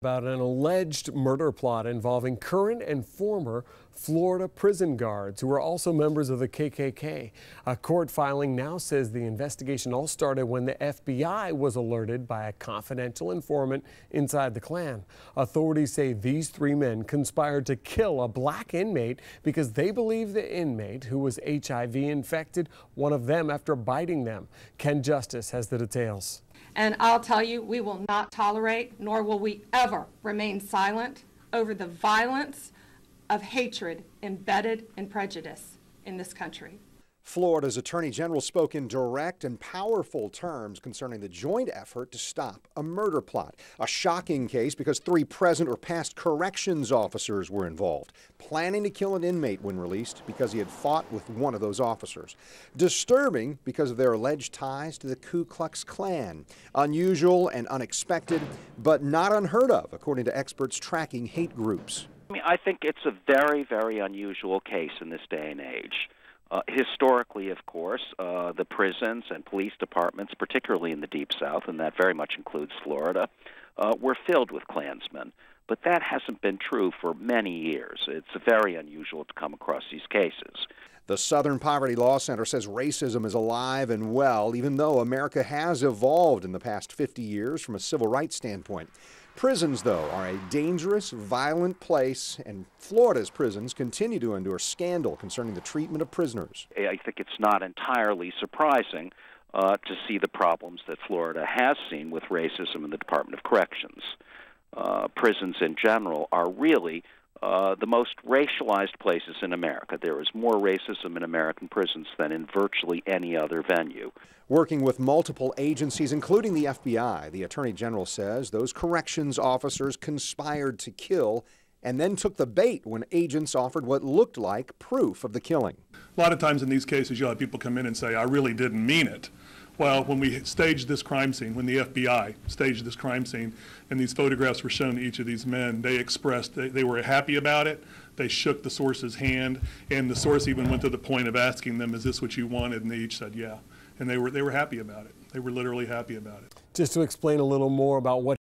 About an alleged murder plot involving current and former Florida prison guards who are also members of the KKK. A court filing now says the investigation all started when the FBI was alerted by a confidential informant inside the Klan. Authorities say these three men conspired to kill a black inmate because they believe the inmate, who was HIV infected, one of them after biting them. Ken Justice has the details. And I'll tell you, we will not tolerate, nor will we ever remain silent over the violence of hatred embedded in prejudice in this country. Florida's Attorney General spoke in direct and powerful terms concerning the joint effort to stop a murder plot. A shocking case because three present or past corrections officers were involved, planning to kill an inmate when released because he had fought with one of those officers. Disturbing because of their alleged ties to the Ku Klux Klan. Unusual and unexpected, but not unheard of, according to experts tracking hate groups. I think it's a very, very unusual case in this day and age. Historically, of course, the prisons and police departments, particularly in the Deep South, and that very much includes Florida, were filled with Klansmen. But that hasn't been true for many years. It's very unusual to come across these cases. The Southern Poverty Law Center says racism is alive and well, even though America has evolved in the past 50 years from a civil rights standpoint. Prisons, though, are a dangerous, violent place, and Florida's prisons continue to endure scandal concerning the treatment of prisoners. I think it's not entirely surprising to see the problems that Florida has seen with racism in the Department of Corrections. Prisons in general are really the most racialized places in America. There is more racism in American prisons than in virtually any other venue. Working with multiple agencies, including the FBI, the Attorney General says those corrections officers conspired to kill and then took the bait when agents offered what looked like proof of the killing. A lot of times in these cases, you'll have people come in and say, I really didn't mean it. Well, when we staged this crime scene, when the FBI staged this crime scene, and these photographs were shown to each of these men, they expressed they were happy about it. They shook the source's hand, and the source even went to the point of asking them, is this what you wanted? And they each said, yeah. And they were happy about it. They were literally happy about it. Just to explain a little more about what